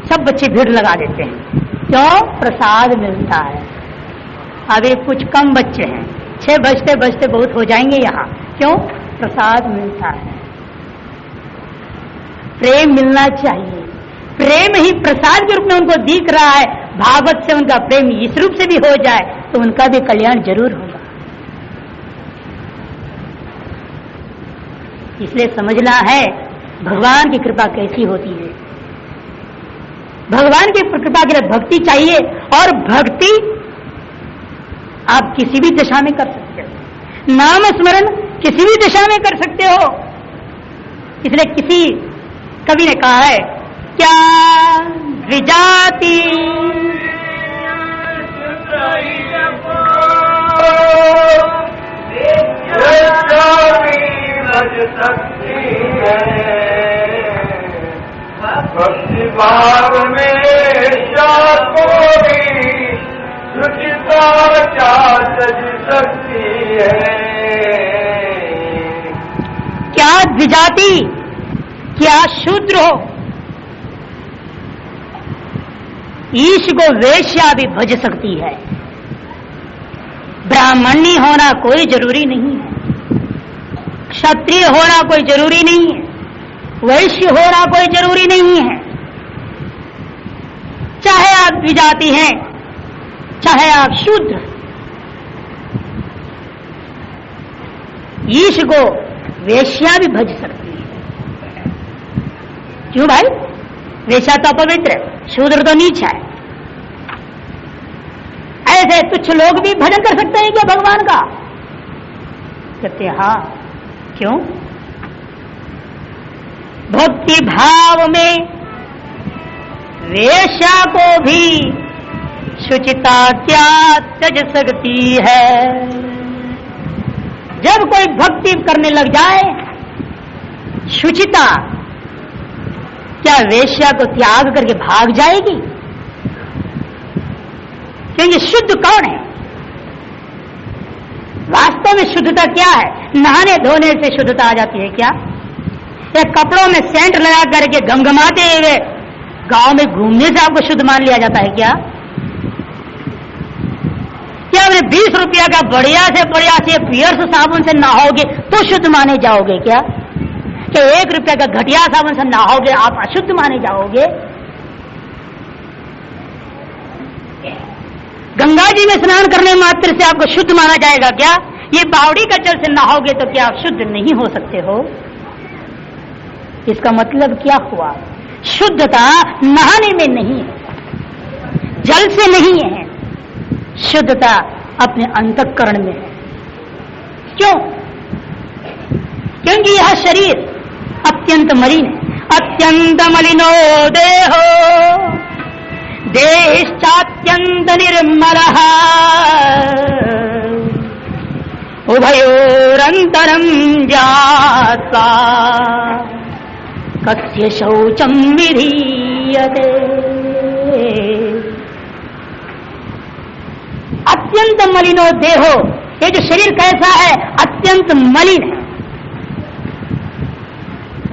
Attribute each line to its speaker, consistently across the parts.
Speaker 1: सब बच्चे भीड़ लगा देते हैं। क्यों? प्रसाद मिलता है। अभी कुछ कम बच्चे हैं, 6 बजते बजते बहुत हो जाएंगे यहाँ। क्यों? प्रसाद मिलता है। प्रेम मिलना चाहिए। प्रेम ही प्रसाद के रूप में उनको दिख रहा है। भागवत से उनका प्रेम इस रूप से भी हो जाए तो उनका भी कल्याण जरूर होगा। इसलिए समझना है भगवान की कृपा कैसी होती है। भगवान की कृपा के लिए भक्ति चाहिए, और भक्ति आप किसी भी दशा में कर सकते हो। नाम स्मरण किसी भी दशा में कर सकते हो। इसलिए किसी कवि ने कहा है, क्या विजाति
Speaker 2: भक्ति भाव में शुचिता क्या सज सकती है।
Speaker 1: क्या द्विजाति, क्या शूद्र हो, ईश को वेश्या भी भज सकती है। ब्राह्मणी होना कोई जरूरी नहीं है, क्षत्रिय होना कोई जरूरी नहीं है, वैश्य होना कोई जरूरी नहीं है। चाहे आप द्विजाति हैं, चाहे आप शूद्र, ईश को वेश्या भी भज सकती है। क्यों भाई? वेश्या तो अपवित्र, शूद्र तो नीच है। ऐसे तुच्छ लोग भी भजन कर सकते हैं क्या भगवान का? कहते हाँ। क्यों? भक्ति भाव में वेश्या को भी शुचिता त्याग त्यज सकती है। जब कोई भक्ति करने लग जाए, शुचिता क्या वेश्या को त्याग करके भाग जाएगी? क्योंकि शुद्ध कौन है? वास्तव में शुद्धता क्या है? नहाने धोने से शुद्धता आ जाती है क्या? या कपड़ों में सेंट लगा करके गमगमाते हुए गांव में घूमने से आपको शुद्ध मान लिया जाता है क्या? क्या आपने 20 रुपया का बढ़िया से पियर्स साबुन से नहाओगे तो शुद्ध माने जाओगे क्या? कि 1 रुपया का घटिया साबुन से नहाओगे आप अशुद्ध माने जाओगे? गंगा जी में स्नान करने मात्र से आपको शुद्ध माना जाएगा क्या? ये बावड़ी का जल से नहाओगे तो क्या आप शुद्ध नहीं हो सकते हो? इसका मतलब क्या हुआ? शुद्धता नहाने में नहीं है, जल से नहीं है, शुद्धता अपने अंतःकरण में है। क्यों? क्योंकि यह शरीर अत्यंत मलिन है। अत्यंत मलिनो देहो देश्चात्यंत निर्मलः उभयोरंतरं जात्वा कस्य शौचं विधीयते। अत्यंत मलिनो देहो, ये जो शरीर कैसा है? अत्यंत मलिन है।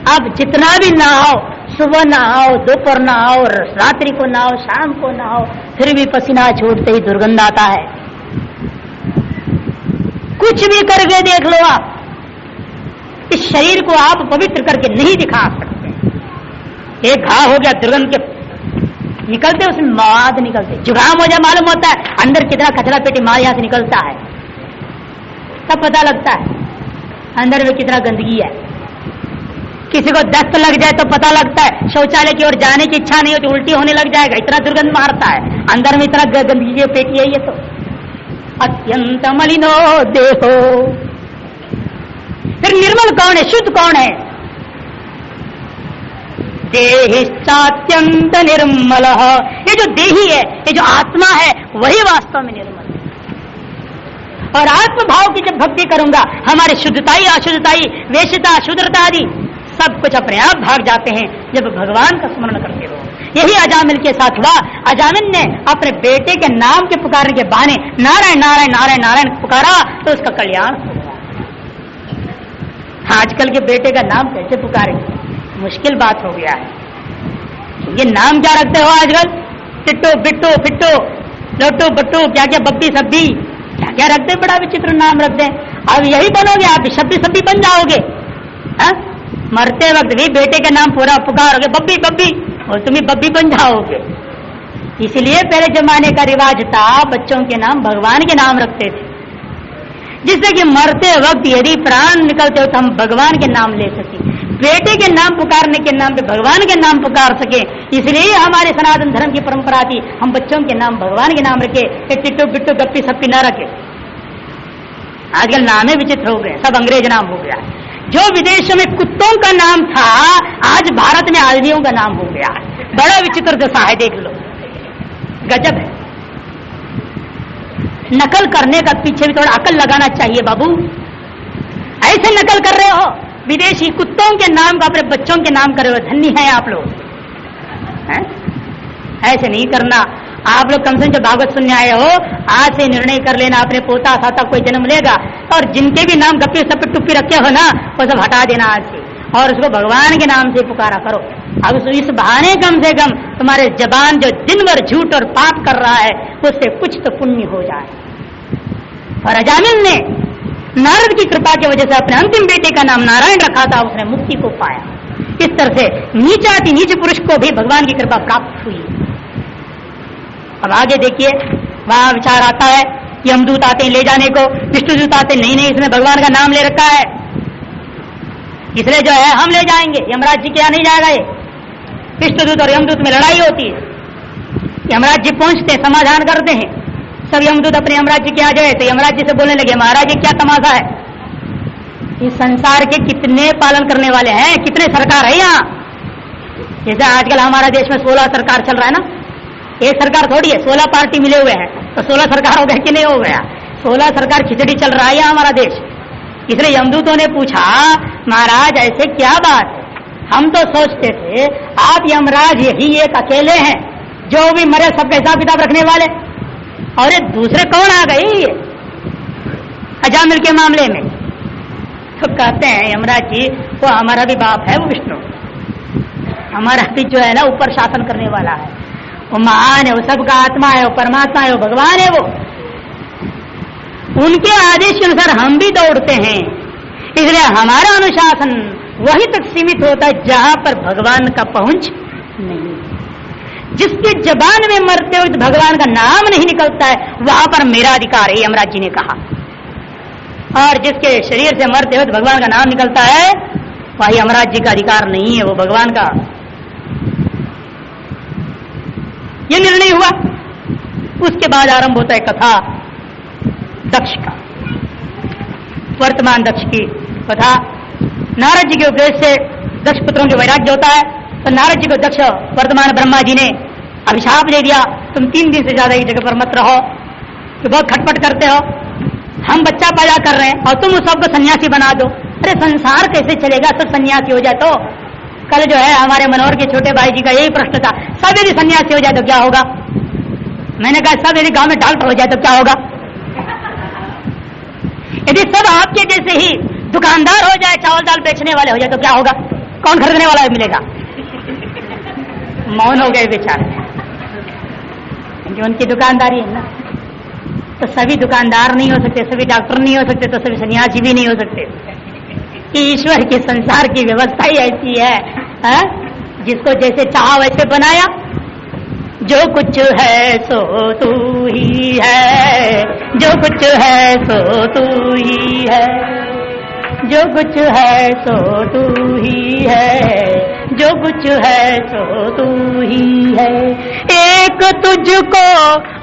Speaker 1: आप जितना भी नहाओ, सुबह नहाओ, दोपहर नहाओ, रात्रि को नहाओ, शाम को नहाओ, फिर भी पसीना छूटते ही दुर्गंध आता है। कुछ भी करके देख लो, आप इस शरीर को आप पवित्र करके नहीं दिखा सकते। एक घाव हो गया, दुर्गंध के निकलते, उसमें मवाद निकलते। जुकाम हो जाए, मालूम होता है अंदर कितना कचरा पेटी मार यहां से निकलता है, तब पता लगता है अंदर में कितना गंदगी है। किसी को दस्त लग जाए तो पता लगता है शौचालय की ओर जाने की इच्छा नहीं होती, उल्टी होने लग जाएगा, इतना दुर्गंध मारता है। अंदर में इतना गंदगी की पेटी है ये तो। अत्यंत मलिनो देहो। फिर निर्मल कौन है? शुद्ध कौन है? देहिश्चात्यंत निर्मल। ये जो देही है, ये जो आत्मा है, वही वास्तव में निर्मल है। और आत्मभाव की जब भक्ति करूंगा, हमारी शुद्धताई, अशुद्धताई, वेश्यता, शूद्रता आदि सब कुछ अपने आप भाग जाते हैं जब भगवान का स्मरण करते हो। यही अजामिल के साथ हुआ। अजामिल ने अपने बेटे के नाम के पुकारने के बहाने नारायण नारायण नारायण नारायण पुकारा तो उसका कल्याण हो गया। आजकल के बेटे का नाम कैसे पुकारेंगे? मुश्किल बात हो गया है। ये नाम क्या रखते हो आजकल? टिट्टू बिट्टू फिट्टू लोटू बट्टू क्या क्या बब्बी सब्बी क्या क्या रखते, बड़ा विचित्र नाम रखते हैं। अब यही बनोगे आप, शब्बी सब्बी बन जाओगे। हा? मरते वक्त भी बेटे का नाम पूरा पुकारोगे बब्बी बब्बी, और तुम बब्बी बन जाओगे। इसलिए पहले जमाने का रिवाज था, बच्चों के नाम भगवान के नाम रखते थे, जिससे कि मरते वक्त यदि प्राण निकलते हो तो हम भगवान के नाम ले सके, बेटे के नाम पुकारने के नाम पे भगवान के नाम पुकार सके। इसलिए हमारे सनातन धर्म की परंपरा थी, हम बच्चों के नाम भगवान के नाम रखे, टिट्टू बिट्टू गप्पी सप्पी ना रखे। आजकल नाम ही विचित्र हो गए, सब अंग्रेज नाम हो गया। जो विदेशों में कुत्तों का नाम था, आज भारत में आदमियों का नाम हो गया। बड़ा विचित्र दशा है, देख लो, गजब है। नकल करने का पीछे भी थोड़ा अकल लगाना चाहिए बाबू। ऐसे नकल कर रहे हो, विदेशी कुत्तों के नाम का अपने बच्चों के नाम कर रहे हो, धन्य है आप लोग। ऐसे नहीं करना। आप लोग कम से कम जब भागवत सुनने आए हो, आज से निर्णय कर लेना, अपने पोता साता कोई जन्म लेगा और जिनके भी नाम गप्पी सप्पी टुप्पी रखे हो ना, वो सब हटा देना आज से, और उसको भगवान के नाम से पुकारा करो। अब इस बहाने कम से कम तुम्हारे जबान जो दिन भर झूठ और पाप कर रहा है, उससे कुछ तो पुण्य हो जाए। और अजामिल ने नारद की कृपा की वजह से अपने अंतिम बेटे का नाम नारायण रखा था, उसने मुक्ति को पाया। इस तरह से नीचाति नीच पुरुष को भी भगवान की कृपा प्राप्त हुई। अब आगे देखिए, वहां विचार आता है, यमदूत आते हैं ले जाने को, विष्णुदूत आते नहीं नहीं इसने भगवान का नाम ले रखा है, इसलिए जो है हम ले जाएंगे, यमराज जी क्या नहीं जाएगा। ये विष्णुदूत और यमदूत में लड़ाई होती है। यमराज जी पहुंचते समाधान करते हैं, सब यमदूत अपने यमराज जी के आ जाए तो यमराज जी से बोलने लगे, महाराज ये क्या तमाशा है, इस संसार के कितने पालन करने वाले हैं, कितने सरकार है यहाँ। जैसे आजकल हमारा देश में 16 सरकार चल रहा है ना, एक सरकार थोड़ी है, 16 पार्टी मिले हुए हैं, तो 16 सरकार हो गया कि नहीं हो गया। 16 सरकार खिचड़ी चल रहा है हमारा देश। इसलिए यमदूतों ने पूछा, महाराज ऐसे क्या बात है, हम तो सोचते थे आप यमराज यही एक अकेले हैं जो भी मरे सबका हिसाब किताब रखने वाले, और ये दूसरे कौन आ गए अजामिल के मामले में। तो कहते हैं यमराज जी वो हमारा भी बाप है, वो विष्णु हमारा भी जो है ना ऊपर शासन करने वाला है, वो महान है, वो सबका आत्मा है, वो परमात्मा है, वो भगवान है। वो उनके आदेश के अनुसार हम भी दौड़ते हैं, इसलिए हमारा अनुशासन वहीं तक सीमित होता है जहां पर भगवान का पहुंच नहीं। जिसके जबान में मरते हुए भगवान का नाम नहीं निकलता है, वहां पर मेरा अधिकार है, यमराज जी ने कहा। और जिसके शरीर से मरते हुए भगवान का नाम निकलता है, वही यमराज जी का अधिकार नहीं है, वो भगवान का। ये निर्णय हुआ। उसके बाद आरंभ होता है कथा दक्ष का, वर्तमान दक्ष की कथा। नारद जी के उपदेश से दक्ष पुत्रों के वैराग्य होता है, तो नारद जी को दक्ष वर्तमान ब्रह्मा जी ने अभिशाप दे दिया, तुम 3 दिन से ज्यादा एक जगह पर मत रहो, कि बहुत खटपट करते हो, हम बच्चा पैदा कर रहे हैं और तुम उस सबको सन्यासी बना दो। अरे संसार कैसे चलेगा, सब सन्यासी हो जाए तो। कल जो है हमारे मनोहर के छोटे भाई जी का यही प्रश्न था, सब यदि सन्यासी हो जाए तो क्या होगा। मैंने कहा सब यदि गांव में डॉक्टर हो जाए तो क्या होगा। यदि सब आपके जैसे ही दुकानदार हो जाए, चावल दाल बेचने वाले हो जाए तो क्या होगा, कौन खरीदने वाला मिलेगा। मौन हो गए बेचारे, क्योंकि उनकी दुकानदारी है ना। तो सभी दुकानदार नहीं हो सकते, सभी डॉक्टर नहीं हो सकते, तो सभी सन्यासी भी नहीं हो सकते। ईश्वर के संसार की व्यवस्था ही ऐसी है, जिसको जैसे चाहा वैसे बनाया। जो कुछ है सो तू ही है, जो कुछ है सो तू ही है, जो कुछ है सो तू ही है, जो कुछ है सो तू ही है। एक तुझको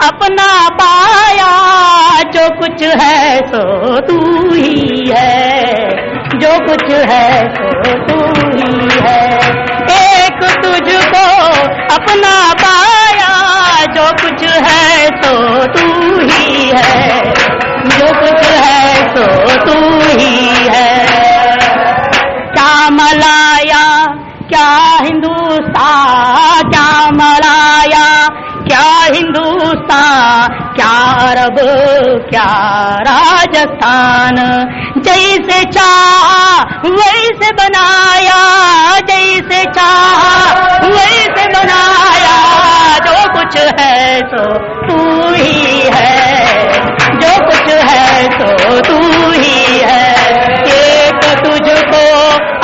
Speaker 1: अपना पाया, जो कुछ है सो तू ही है, जो कुछ है सो तू ही है। एक तुझको अपना पाया, जो कुछ है सो तू ही है, जो कुछ है सो तू ही है। क्या मलाया क्या हिंदुस्तान, क्या मलाया क्या हिंदुस्तान हिंदुस्तान, क्या अरब क्या राजस्थान। जैसे चाहा वैसे बनाया, जैसे चाहा वैसे बनाया, जो कुछ है सो तू ही है, जो कुछ है सो तू ही है। एक तुझको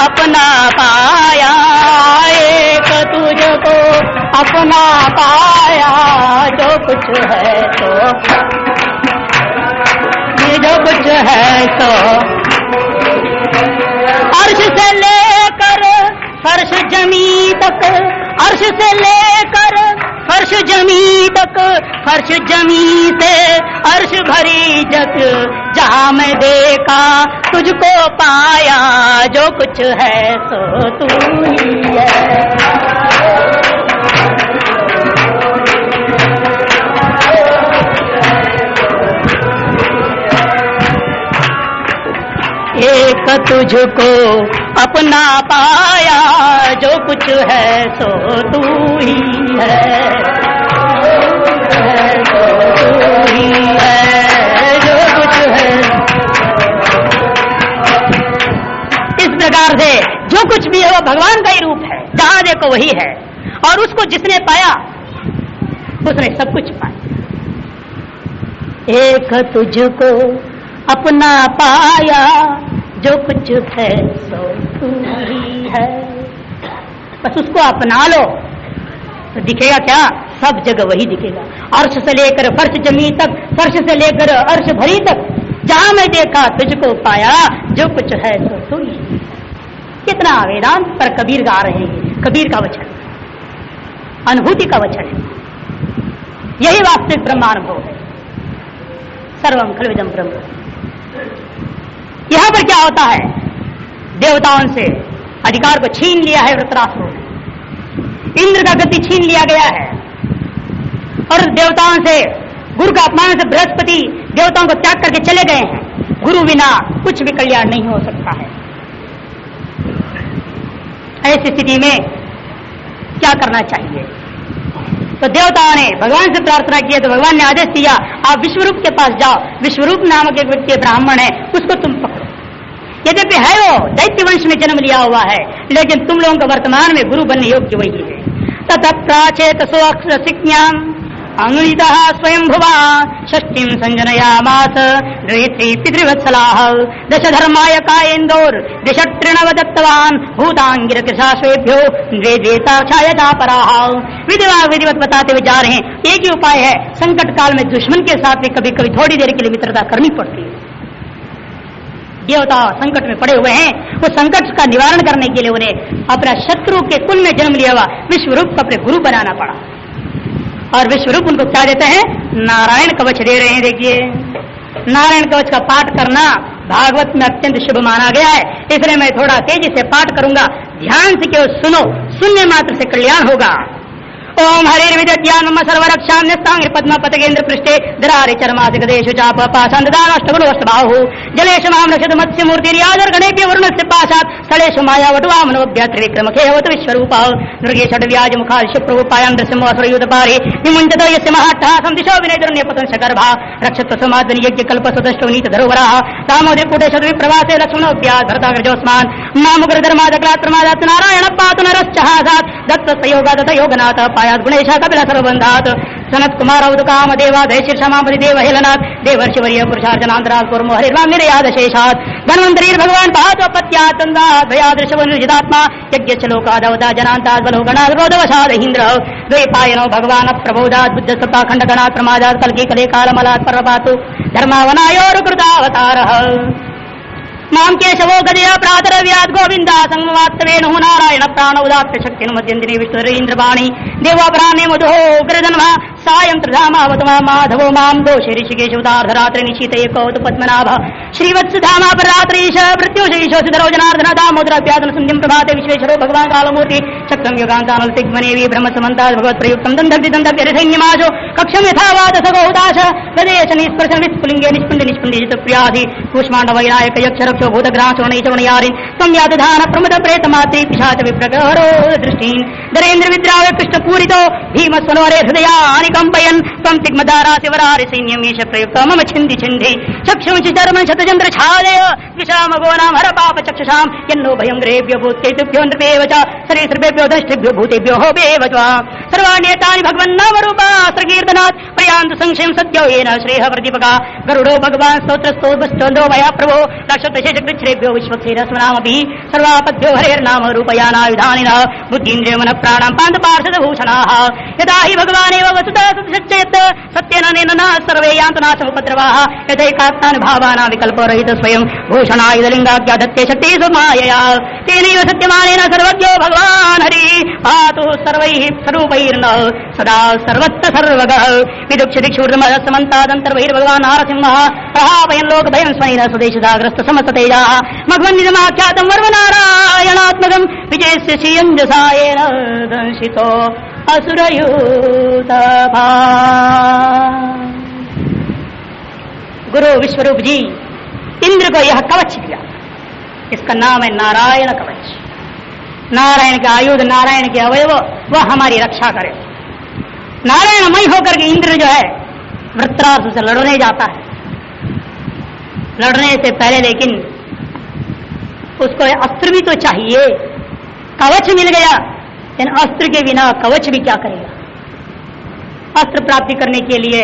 Speaker 1: अपना पाया, एक तुझको अपना पाया, जो कुछ है सो, जो कुछ है सो। अर्श से लेकर फर्श जमी तक, अर्श से लेकर फर्श जमी तक, फर्श जमी से अर्श भरी जग, जहाँ मैं देखा तुझको पाया, जो कुछ है सो तू ही है। एक तुझको अपना पाया, जो कुछ है सो तू ही है, सो तू ही है, जो कुछ है। इस प्रकार से जो कुछ भी है वो भगवान का ही रूप है, जहां देखो वही है। और उसको जिसने पाया उसने सब कुछ पाया। एक तुझको अपना पाया, जो कुछ है सो तू ही है। बस उसको अपना लो तो दिखेगा क्या? सब जगह वही दिखेगा। अर्श से लेकर फर्श जमी तक, फर्श से लेकर अर्श भरी तक, जहां मैं देखा तुझको पाया, जो कुछ है सो तू ही है। कितना वेदांत पर कबीर गा रहे हैं। कबीर का वचन अनुभूति का वचन है। यही वास्तविक ब्रह्मानुभव है। सर्वम खलविदम ब्रह्म। यहां पर क्या होता है? देवताओं से अधिकार को छीन लिया है वृत्रासुर ने, इंद्र का गति छीन लिया गया है, और देवताओं से गुरु का अपमान से बृहस्पति देवताओं को त्याग करके चले गए हैं। गुरु बिना कुछ भी कल्याण नहीं हो सकता है। ऐसी स्थिति में क्या करना चाहिए? तो देवताओं ने भगवान से प्रार्थना की तो भगवान ने आदेश दिया, आप विश्वरूप के पास जाओ। विश्वरूप नामक एक व्यक्ति ब्राह्मण है, उसको तुम पकड़ो। यद्यपि है वो दैत्य वंश में जन्म लिया हुआ है, लेकिन तुम लोगों का वर्तमान में गुरु बनने योग्य वही है। तथा प्राचेत स्वज्ञाम अंगुलितः स्वयं भुवा षष्ठीं संजनयामास द्वित्री पितृवत्सलाः दश धर्माय कायेन्दोर दिशत्रिणव दत्तवान् भूतांगिर कृशाश्वेभ्यो द्वे छायता पराः। विधिवत बताते हुए जा रहे हैं। एक ही उपाय है, संकट काल में दुश्मन के साथ भी कभी कभी थोड़ी देर के लिए मित्रता करनी पड़ती है। देवता संकट में पड़े हुए हैं, वो संकट का निवारण करने के लिए उन्हें अपना शत्रु के कुल में जन्म लिया हुआ विश्वरूप को अपने गुरु बनाना पड़ा। और विश्वरूप उनको क्या देते हैं? नारायण कवच दे रहे हैं। देखिए, नारायण कवच का पाठ करना भागवत में अत्यंत शुभ माना गया है, इसलिए मैं थोड़ा तेजी से पाठ करूंगा। ध्यान से केवल सुनो, सुनने मात्र से कल्याण होगा। ओम हरिर्विद्यानम सर्वरक्षाम्यस्तांग पद्म पतकेन्द्र पृष्ठे दरारे चरमासिक देशु चाप पाषाण्डदानष्टगुणवस्तबाहु जलेषु मां रक्षत मत्स्य मूर्तिर्यादर गणेभ्य वरुणस्य पाशात् स्थलेषु मायावटुवामनोऽभ्य त्रिविक्रम खेवत विश्वरूपः दुर्गे षड्व्याज मुखादिशु प्रभुपायां दृश्यमोऽसुरयुधपारे विमुञ्चत यस्य महाट्टहासं दिशो विनयदुर्न्यपतन् शकर्भा रक्षत समाद्वनि यज्ञ कल्पसुदष्टो नीतधरोवराः दामोदरपुटे शतविप्रवासे लक्ष्मणोऽभ्यात् भरताग्रजोऽस्मान् मामुग्रधर्मादक्लात् प्रमादात् नारायण पातु नरश्चहासात् दत्तयोगादत योगनाथ गुणेश कपिल सर्वबंधात सनत कुमार अवधुकाम देवा दैशीर्षमापति देव हेलनाथ देवर्षिवर्य पुरुषार्जनांतरात् कुर्मो हरिर्मामिरयाद शेषात् धन्वंतरी भगवान पादपत्यात् तन्दात् भयादृशवनुर्जितात्मा यज्ञ लोकादवता जनान्तात् बलो गणाद्रोधवशाद इंद्र द्वैपायनो भगवान प्रबोधात् बुद्ध सत्ता खंडगणात् प्रमादात् कल्कि कले कालमलात् पर्वपातु धर्मावनायोरुकृतावतारः मां केशवो गदया प्रातरव्यात् गोविंदा संगमात्वेणु नारायण प्राण उदात्त शक्तिन मध्यन्दिनी विष्णुरेन्द्रवाणी देवापराणे मधो उग्रजन्मा सायं त्रिधामावतमा माधवो मां दोषे ऋषिकेश उदार्धरात्रि निशीत एकौत पद्मनाभ श्रीवत्सधामा पररात्रीश मृत्युशेषो सिधरो जनार्दन दामोदराप्यादन संध्यं प्रभाते विश्वेश्वरो भगवान कालमूर्ति चक्रम युगान्तानल तिग्मनेवी ब्रह्म समन्तात् भगवत् प्रयुक्तं दन्दग्धिदन्दव्यरसैन्यमाजो कक्षं यथावात सगोदाश प्रदेश निष्पर्शन विस्फुलिंगे निष्पुण्डित प्रियाधि कूष्माण्डवैनायक यक्ष रक्षो भूतग्रासोणैश्वरणयारिन् संयातधान प्रमुद प्रेतमात्री पिशाच विप्रकरो दृष्टीन् जरेन्द्र विद्रावे कृष्ण पूरितो भीम स्वनोरे हृदयानि कंपयन् त्वं तिग्मदाराति वरारि सैन्यमीश प्रयुक्तो मम छिन्धि छिन्धि चक्षुंसि धर्म शतचन्द्र छादय विषामगो नाम हर पाप चक्षुषां यन्नो भयं ग्रेभ्यो भूतेभ्यो नृपेव च सरीसृपेभ्यो दष्टिभ्यो भूतेभ्यो होभेव च सर्वाण्येतानि भगवन्नाम रूपास्त्रकीर्तनात् प्रयान्तु संशयं सत्यो येन श्रेयः प्रतिपगा गरुडो भगवान् स्तोत्रस्तोभश्चन्द्रो मया प्रभो लक्षतशेषकृच्छ्रेभ्यो विश्वक्षेरस्वनामभिः सर्वापद्भ्यो हरेर्नाम रूपयानायुधानिनः बुद्धीन्द्रिय मनः प्राणां पान्थपार्षदभूषणाः यदा हि भगवानेव वसुतः सत्येत् सत्येन न सर्वे यान्तु नाशमुपद्रवाः यथैकात्मानुभावानां विकल्परहित स्वयं भूषणायुधलिङ्गाज्ञाधत्ते शक्तिः सुमायया तेनैव सत्यमानेन सर्वज्ञो भगवान् हरिः पातु सर्वैः स्वरूपैर्नः सदा सर्वत्र सर्वगः विदुक्षदिक्षुर्मदसमन्तादन्तर्बहिर्भगवान् नारसिंहः प्रहापयन् लोकभयं स्वनेन स्वदेशदाग्रस्त समस्ततेजाः मघवन्निजमाख्यातं वर्वनारायणात्मकं विजयस्य श्रियञ्जसायेन दंशितो असुरयूथभा। गुरु विश्वरूप जी इंद्र को यह कवच दिया, इसका नाम है नारायण कवच। नारायण के आयुध, नारायण के अवयव, वह हमारी रक्षा करे। नारायणमय होकर के इंद्र जो है वृत्रासुर से लड़ने जाता है। लड़ने से पहले लेकिन उसको अस्त्र भी तो चाहिए। कवच मिल गया, लेकिन अस्त्र के बिना कवच भी क्या करेगा। अस्त्र प्राप्ति करने के लिए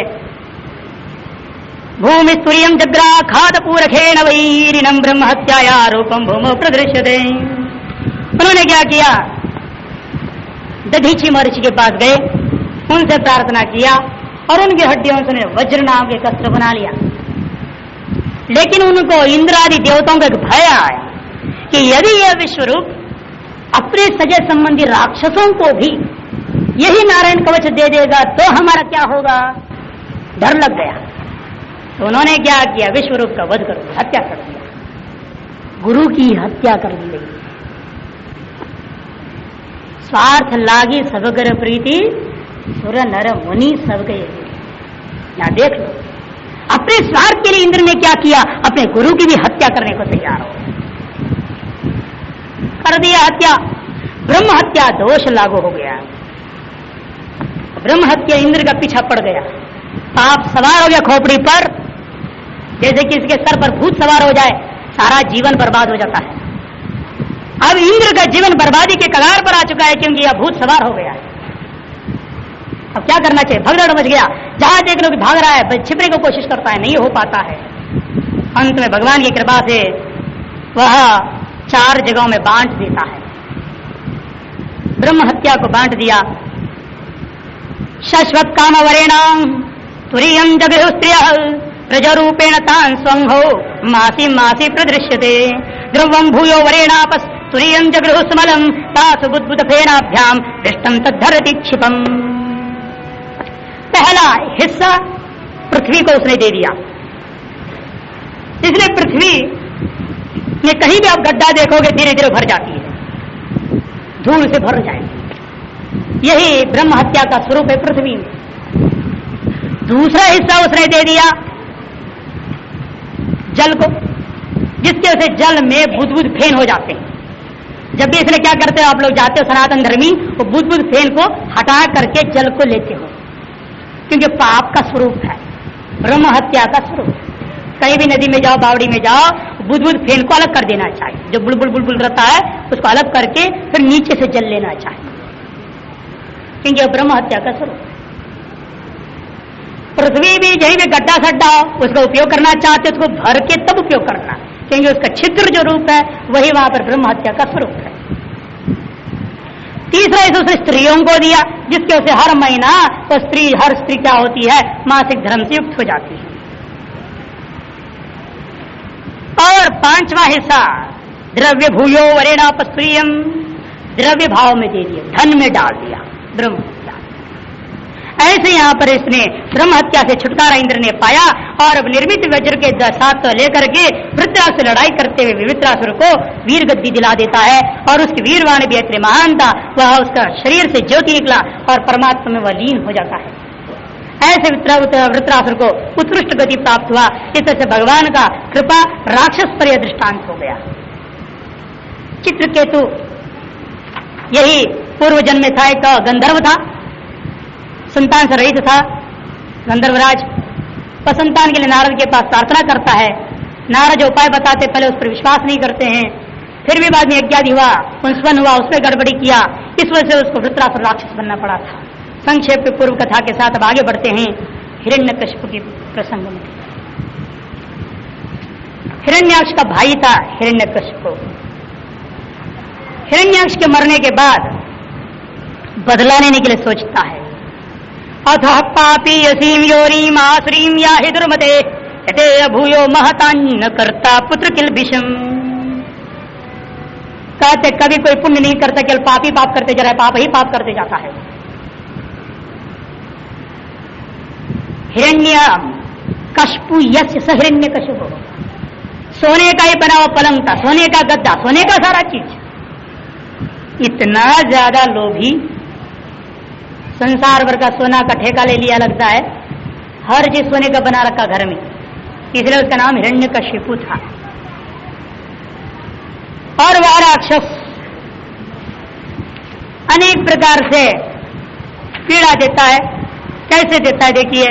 Speaker 1: भूमि तुर्यम जग्राखात पूरखेण वैरिणं ब्रह्म हत्याया रूपम भूमौ प्रदृश्यते। उन्होंने क्या किया, दधीची महर्षि के पास गए, उनसे प्रार्थना किया और उनकी हड्डियों से वज्र नाम के अस्त्र बना लिया। लेकिन उनको इंद्र आदि देवताओं का एक भय आया कि यदि यह विश्वरूप अपने सगे संबंधी राक्षसों को भी यही नारायण कवच दे देगा तो हमारा क्या होगा। डर लग गया तो उन्होंने क्या किया, विश्वरूप का वध कर दिया, हत्या कर दिया। गुरु की हत्या कर दी गई। स्वार्थ लागी सबगर प्रीति सुर नर मुनि सब गए। यहां देख लो, अपने स्वार्थ के लिए इंद्र ने क्या किया, अपने गुरु की भी हत्या करने को तैयार हो कर दिया हत्या। ब्रह्म हत्या दोष लागू हो गया। ब्रह्म हत्या इंद्र का पीछा पड़ गया। पाप सवार हो गया खोपड़ी पर, जैसे कि इसके सर पर भूत सवार हो जाए, सारा जीवन बर्बाद हो जाता है। अब इंद्र का जीवन बर्बादी के कगार पर आ चुका है, क्योंकि यह भूत सवार हो गया है। अब क्या करना चाहिए, भगदड़ मच गया। जहां देख लो कि भाग रहा है, छिपने की कोशिश करता है, नहीं हो पाता है। अंत में भगवान की कृपा से वह 4 जगहों में बांट देता है। ब्रह्म हत्या को बांट दिया। शश्वत काम वरेणां तुरीयं जगृह स्त्रियः प्रजरूपेण तान् स्वंहो मासी मासी प्रदृश्यते द्रवं भूयो वरेणापस् तुरीयं जगृह स्मलं तासु बुद्बुद फेनाभ्याम दृष्टं तद्धरति क्षिपम्। पहला हिस्सा पृथ्वी को उसने दे दिया। इसलिए पृथ्वी में कहीं भी आप गड्ढा देखोगे धीरे धीरे भर जाती है, धूल से भर जाएगी। यही ब्रह्म हत्या का स्वरूप है पृथ्वी में। दूसरा हिस्सा उसने दे दिया जल को, जिसके से जल में बुदबुद फेन हो जाते हैं। जब भी इसलिए क्या करते हो आप लोग, जाते हो सनातन धर्मी, वो बुदबुद फेन को हटा करके जल को लेते हो, क्योंकि पाप का स्वरूप है, ब्रह्म हत्या का स्वरूप। कहीं भी नदी में जाओ, बावड़ी में जाओ, बुदबुद फेन को अलग कर देना चाहिए। जो बुलबुल बुलबुल रहता है उसको अलग करके फिर नीचे से जल लेना चाहिए, क्योंकि यह ब्रह्म हत्या का स्वरूप। पृथ्वी भी यही भी गड्ढा सड्ढा उसका उपयोग करना चाहते, उसको भर के तब उपयोग करना, क्योंकि उसका छिद्र जो रूप है वही वहां पर ब्रह्म हत्या का स्वरूप है। तीसरा इसे उसने स्त्रियों को दिया, जिसके उसे हर महीना तो हर स्त्री क्या होती है, मासिक धर्म से युक्त हो जाती है। और 5वां हिस्सा द्रव्य भूयो वरेणापस्त्रियम, द्रव्य भाव में दे दिया, धन में डाल दिया ब्रह्म हत्या। ऐसे यहां पर इसने ब्रह्म हत्या से छुटकारा इंद्र ने पाया और निर्मित वज्र के साथ लेकर के वृत्रासुर से लड़ाई करते हुए वृत्रासुर को वीर गद्दी दिला देता है। और उसकी वीरवाणी भी इतनी महान था, वह उसका शरीर से ज्योति निकला और परमात्मा में वह लीन हो जाता है। ऐसे वृत्रासुर को उत्कृष्ट गति प्राप्त हुआ। इस तरह से भगवान का कृपा राक्षस पर यह दृष्टांत हो गया। चित्रकेतु यही पूर्व जन्म में था, एक गंधर्व था, संतान से रहित था गंधर्वराज। पर संतान के लिए नारद के पास प्रार्थना करता है। नारद जो उपाय बताते पहले उस पर विश्वास नहीं करते हैं, फिर भी बाद में यज्ञादि हुआ, पुंसवन हुआ, उसमें गड़बड़ी किया, इस वजह से उसको वृत्रासुर राक्षस बनना पड़ा था। संक्षेप में पूर्व कथा के साथ अब आगे बढ़ते हैं हिरण्यकशिपु के प्रसंग में। हिरण्याक्ष का भाई था हिरण्यकशिपु। हिरण्याक्ष के मरने के बाद बदला लेने के लिए सोचता है। अथ पापी यसीम योरीम आसुरीम या हि दुर्मते यते अभूयो महतान्न करता पुत्र किल विषम। कहते कभी कोई पुण्य नहीं करता, केवल पाप ही पाप करते जा रहा है, पाप ही पाप करते जाता है। हिरण्य कशपु यस्य स हिरण्य कशपु, सोने का ही बना हुआ पलंग था, सोने का गद्दा, सोने का सारा चीज। इतना ज्यादा लोभी, संसार भर का सोना का ठेका ले लिया लगता है, हर चीज सोने का बना रखा घर में, इसलिए उसका नाम हिरण्यकशिपु था। और वह राक्षस अनेक प्रकार से पीड़ा देता है। कैसे देता है देखिए,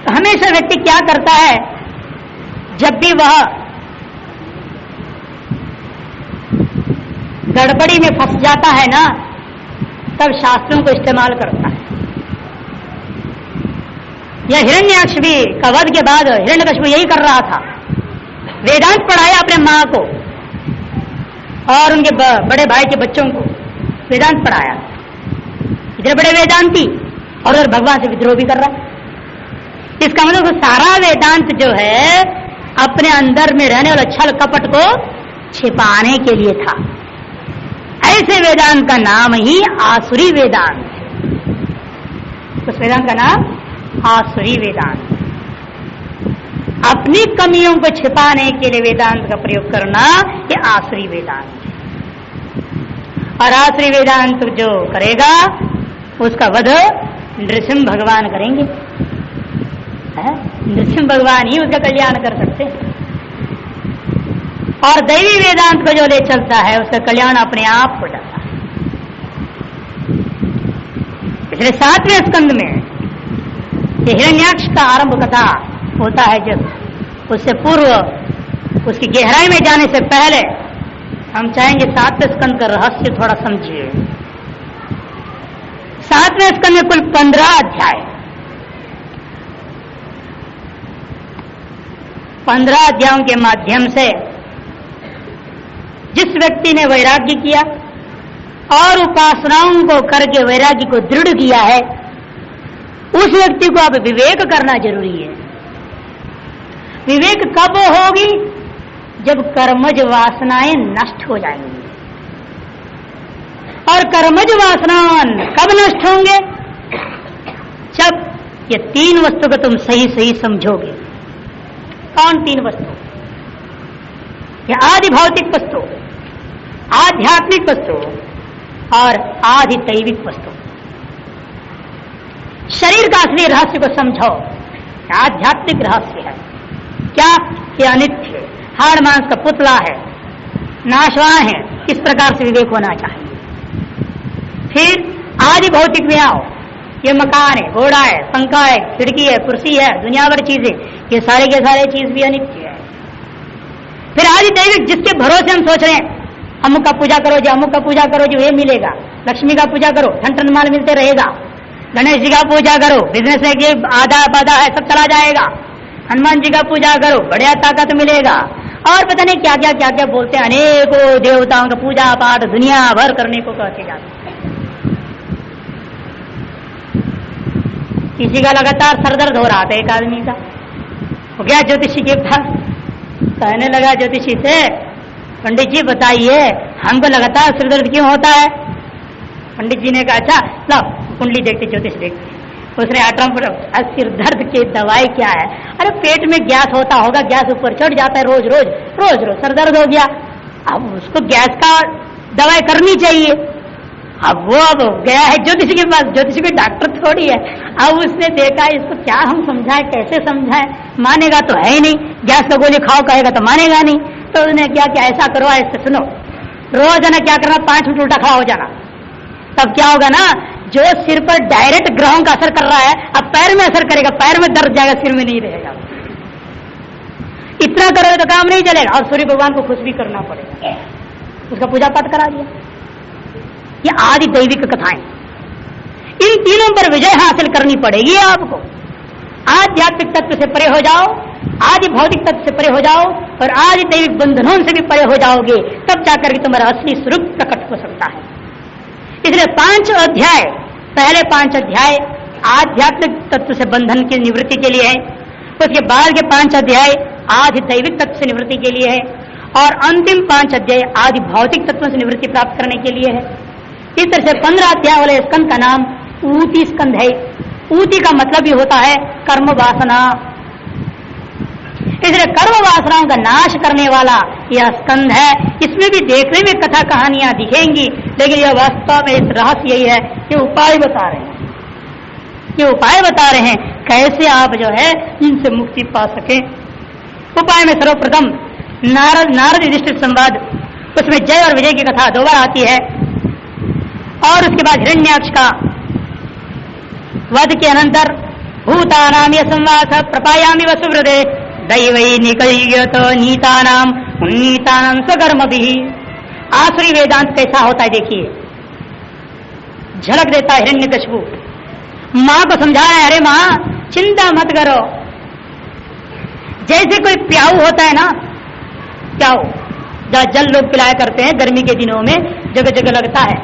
Speaker 1: हमेशा व्यक्ति क्या करता है, जब भी वह गड़बड़ी में फंस जाता है ना, तब शास्त्रों को इस्तेमाल करता है। यह हिरण्याक्ष भी का वध के बाद हिरण्यकशिपु यही कर रहा था। वेदांत पढ़ाया अपने मां को और उनके बड़े भाई के बच्चों को वेदांत पढ़ाया। इतने बड़े वेदांती और उधर भगवान से विद्रोह भी कर रहा है। इसका मतलब सारा वेदांत जो है अपने अंदर में रहने वाला छल कपट को छिपाने के लिए था। ऐसे वेदांत का नाम ही आसुरी वेदांत है। उस वेदांत का नाम आसुरी वेदांत। अपनी कमियों को छिपाने के लिए वेदांत का प्रयोग करना, ये आसुरी वेदांत है। और आसुरी वेदांत जो करेगा उसका वध नृसिंह भगवान करेंगे। नृसिंह भगवान ही उसका कल्याण कर सकते हैं। और दैवी वेदांत को जो ले चलता है उसका कल्याण अपने आप हो जाता है। इसलिए 7वें स्कंद में ये हिरण्याक्ष का आरंभ कथा होता है। जब उससे पूर्व उसकी गहराई में जाने से पहले हम चाहेंगे 7वें स्कंद का रहस्य थोड़ा समझिए। 7वें स्कंद में कुल 15 अध्याय, 15 अध्यायों के माध्यम से जिस व्यक्ति ने वैराग्य किया और उपासनाओं को करके वैराग्य को दृढ़ किया है, उस व्यक्ति को अब विवेक करना जरूरी है। विवेक कब होगी? जब कर्मज वासनाएं नष्ट हो जाएंगी। और कर्मज वासनाएं कब नष्ट होंगे? जब ये 3 वस्तु को तुम सही सही समझोगे। कौन 3 वस्तु? ये आदि भौतिक वस्तु, आध्यात्मिक वस्तु और आदि दैविक वस्तु। शरीर का असली रहस्य को समझो। आध्यात्मिक रहस्य है क्या? ये अनित्य है, हाड़ मांस का पुतला है, नाशवान है। इस प्रकार से विवेक होना चाहिए। फिर आदि भौतिक में आओ, ये मकान है, घोड़ा है, पंखा है, खिड़की है, कुर्सी है, दुनिया भर चीजें, ये सारे के सारे चीज भी अनित्य है। फिर आदि दैविक, जिसके भरोसे हम सोच रहे हैं अमुक का पूजा करो जी, अमुक का पूजा करो जी, ये मिलेगा। लक्ष्मी का पूजा करो, ठन ठन माल मिलते रहेगा। गणेश जी का पूजा करो, बिजनेस में ये आधा बाधा है सब चला जाएगा। हनुमान जी का पूजा करो, बढ़िया ताकत मिलेगा। और पता नहीं क्या क्या क्या क्या बोलते हैं, अनेकों देवताओं का पूजा पाठ दुनिया भर करने को कहते जाते हैं। किसी का लगातार सरदर्द हो रहा था, एक आदमी का, वो गया ज्योतिषी के पास, कहने लगा ज्योतिषी से, पंडित जी बताइए हमको लगातार सिरदर्द क्यों होता है? पंडित जी ने कहा अच्छा लो कुंडली देखते, ज्योतिष देखते। उसने सिर दर्द की दवाई क्या है? अरे पेट में गैस होता होगा, गैस ऊपर चढ़ जाता है रोज रोज सर दर्द हो गया। अब उसको गैस का दवाई करनी चाहिए। अब गया है ज्योतिषी के पास, ज्योतिषी भी डॉक्टर थोड़ी है। अब उसने देखा इसको क्या हम समझाएं, कैसे समझाएं, मानेगा तो है ही नहीं। गैस का गोली खाओ कहेगा तो मानेगा नहीं। तो उसने क्या ऐसा करो, ऐसे सुनो, रोजाना क्या करना, 5 मिनट उल्टा खड़ा हो जाना। तब क्या होगा ना, जो सिर पर डायरेक्ट ग्रहों का असर कर रहा है अब पैर में असर करेगा, पैर में दर्द जाएगा, सिर में नहीं रहेगा। इतना करोगे तो काम नहीं चलेगा। और सूर्य भगवान को खुश भी करना पड़ेगा, उसका पूजा पाठ करा दिया। ये आदि दैविक कथाएं, इन तीनों पर विजय हासिल करनी पड़ेगी आपको। आध्यात्मिक तत्व से परे हो जाओ, आदि भौतिक तत्व से परे हो जाओ और आदि दैविक बंधनों से भी परे हो जाओगे, तब जाकर के तुम्हारा असली स्वरूप प्रकट हो सकता है। इसलिए 5 अध्याय, पहले 5 अध्याय आध्यात्मिक तत्व से बंधन की निवृत्ति के लिए है, उसके बाद के 5 अध्याय आदि दैविक तत्व से निवृत्ति के लिए है और अंतिम 5 अध्याय आदि भौतिक तत्वों से निवृत्ति प्राप्त करने के लिए है। इस तरह से 15 अध्याय वाले स्कंद का नाम ऊती स्कंद है। ऊती का मतलब ही होता है कर्म वासना। इसलिए कर्म वासनाओं का नाश करने वाला यह स्कंद है। इसमें भी देखने में कथा कहानियां दिखेंगी, लेकिन यह वास्तव में इस रहस्य यही है कि उपाय बता रहे हैं, ये उपाय बता रहे हैं कैसे आप जो है इनसे मुक्ति पा सके। उपाय में सर्वप्रथम नारद युधिष्ठिर संवाद, उसमें जय और विजय की कथा 2 बार आती है और उसके बाद हिरण्याक्ष का वध के अनंतर भूतानाम यह संवाद प्रपायामि वसुवृदे दैवै निकल्यत नीतानाम उन्नीतानाम स्वकर्म भी। आसुरी वेदांत कैसा होता है देखिए, झलक देता है हिरण्यकशिपु। मां को समझाया, अरे मां चिंता मत करो। जैसे कोई प्याऊ होता है ना, प्याऊ जहाँ जल लोग पिलाया करते हैं गर्मी के दिनों में, जगह जगह लगता है,